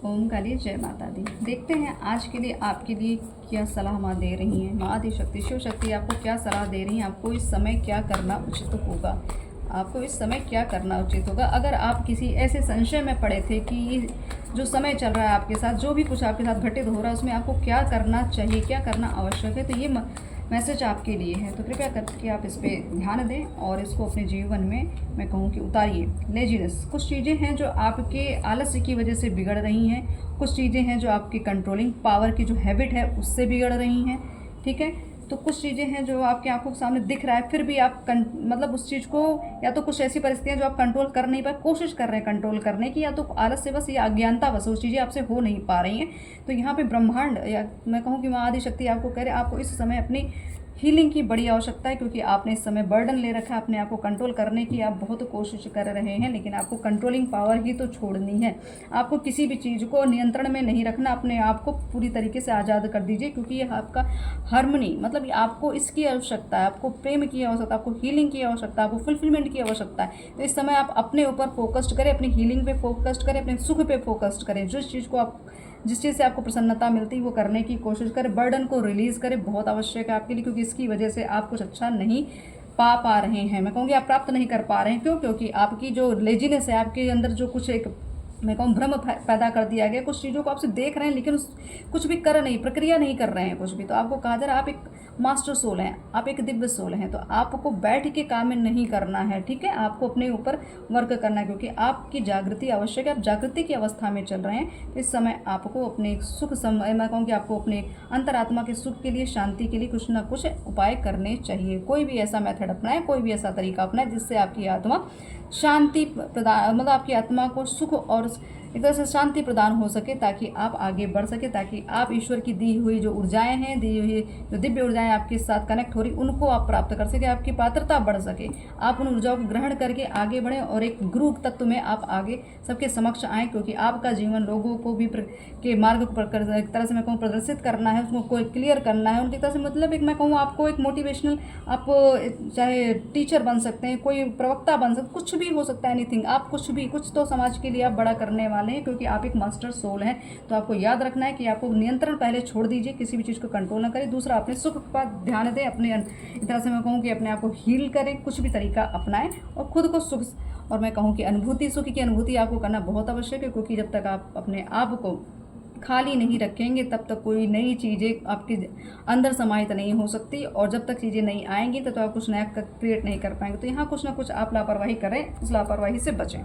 ओम काली जय माता दी। देखते हैं आज के लिए आपके लिए क्या सलाह माँ दे रही हैं। माँ आदि शक्ति शिव शक्ति आपको क्या सलाह दे रही हैं, आपको इस समय क्या करना उचित होगा, आपको इस समय क्या करना उचित होगा। अगर आप किसी ऐसे संशय में पड़े थे कि ये जो समय चल रहा है आपके साथ, जो भी कुछ आपके साथ घटित हो रहा है उसमें आपको क्या करना चाहिए, क्या करना आवश्यक है, तो ये मैसेज आपके लिए है। तो कृपया करके आप इस पर ध्यान दें और इसको अपने जीवन में मैं कहूँ कि उतारिए। लेजीनेस, कुछ चीज़ें हैं जो आपके आलस्य की वजह से बिगड़ रही हैं, कुछ चीज़ें हैं जो आपकी कंट्रोलिंग पावर की जो हैबिट है उससे बिगड़ रही हैं। ठीक है, तो कुछ चीज़ें हैं जो आपकी आंखों के सामने दिख रहा है, फिर भी आप मतलब उस चीज़ को, या तो कुछ ऐसी परिस्थितियाँ जो आप कंट्रोल कर नहीं पाए, कोशिश कर रहे हैं कंट्रोल करने की, या तो आलस्य बस या अज्ञानता बस, वो चीज़ें आपसे हो नहीं पा रही हैं। तो यहाँ पे ब्रह्मांड या मैं कहूँ कि माँ आदि शक्ति आपको कह रहे आपको इस समय अपनी हीलिंग की बड़ी आवश्यकता है, क्योंकि आपने इस समय बर्डन ले रखा है अपने आप को कंट्रोल करने की। आप बहुत कोशिश कर रहे हैं, लेकिन आपको कंट्रोलिंग पावर ही तो छोड़नी है। आपको किसी भी चीज़ को नियंत्रण में नहीं रखना, अपने आप को पूरी तरीके से आज़ाद कर दीजिए, क्योंकि ये आपका हार्मनी, मतलब आपको इसकी आवश्यकता है, आपको प्रेम की आवश्यकता, आपको हीलिंग की आवश्यकता, आपको फुलफिलमेंट की आवश्यकता है। तो इस समय आप अपने ऊपर फोकस्ड करें, अपनी हीलिंग पे फोकस्ड करें, अपने सुख पे फोकस्ड करें। जिस चीज़ से आपको प्रसन्नता मिलती है वो करने की कोशिश करें। बर्डन को रिलीज़ करें, बहुत आवश्यक है आपके लिए, क्योंकि इसकी वजह से आप कुछ अच्छा नहीं पा रहे हैं। मैं कहूँगी आप प्राप्त नहीं कर पा रहे हैं। क्यों? क्योंकि आपकी जो लेजीनेस है, आपके अंदर जो कुछ एक मैं कहूँ भ्रम पैदा कर दिया गया। कुछ चीज़ों को आपसे देख रहे हैं लेकिन कुछ भी कर नहीं, प्रक्रिया नहीं कर रहे हैं कुछ भी। तो आपको कहा जा रहा है आप एक मास्टर सोल हैं, आप एक दिव्य सोल हैं, तो आपको बैठ के काम नहीं करना है। ठीक है, आपको अपने ऊपर वर्क करना है, क्योंकि आपकी जागृति आवश्यक है। आप जागृति की अवस्था में चल रहे हैं। तो इस समय आपको अपने सुख समय, मैं कहूँ कि आपको अपने अंतरात्मा के सुख के लिए, शांति के लिए कुछ ना कुछ उपाय करने चाहिए। कोई भी ऐसा मेथड अपनाएं, कोई भी ऐसा तरीका अपनाएं जिससे आपकी आत्मा शांति प्रदान, मतलब आपकी आत्मा को सुख और एक तरह से शांति प्रदान हो सके, ताकि आप आगे बढ़ सके, ताकि आप ईश्वर की दी हुई जो ऊर्जाएं हैं, दी हुई जो दिव्य ऊर्जाएं आपके साथ कनेक्ट हो रही, उनको आप प्राप्त कर सके, आपकी पात्रता बढ़ सके, आप उन ऊर्जाओं को ग्रहण करके आगे बढ़ें और एक गुरु तत्व में आप आगे सबके समक्ष आएँ। क्योंकि आपका जीवन लोगों को भी के मार्ग पर एक तरह से मैं कहूँ प्रदर्शित करना है, उसको कोई क्लियर करना है उनकी तरह से। मतलब एक मैं कहूँ आपको एक मोटिवेशनल, आप चाहे टीचर बन सकते हैं, कोई प्रवक्ता बन सकते, कुछ भी हो सकता है, एनीथिंग। आप कुछ भी, कुछ तो समाज के लिए आप बड़ा करने वाले हैं, क्योंकि आप एक मास्टर सोल हैं। तो आपको याद रखना है कि आपको नियंत्रण पहले छोड़ दीजिए, किसी भी चीज़ को कंट्रोल ना करें। दूसरा, अपने सुख पर ध्यान दें, अपने एक तरह से मैं कहूँ कि अपने आप को हील करें, कुछ भी तरीका अपनाएं और खुद को सुख, और मैं कहूँ कि अनुभूति, सुख की अनुभूति आपको करना बहुत आवश्यक है। क्योंकि जब तक आप अपने आप को खाली नहीं रखेंगे तब तक कोई नई चीज़ें आपके अंदर समाहित नहीं हो सकती, और जब तक चीज़ें नहीं आएंगी तब तो आप कुछ नया क्रिएट नहीं कर पाएंगे। तो यहाँ कुछ ना कुछ आप लापरवाही करें, उस लापरवाही से बचें।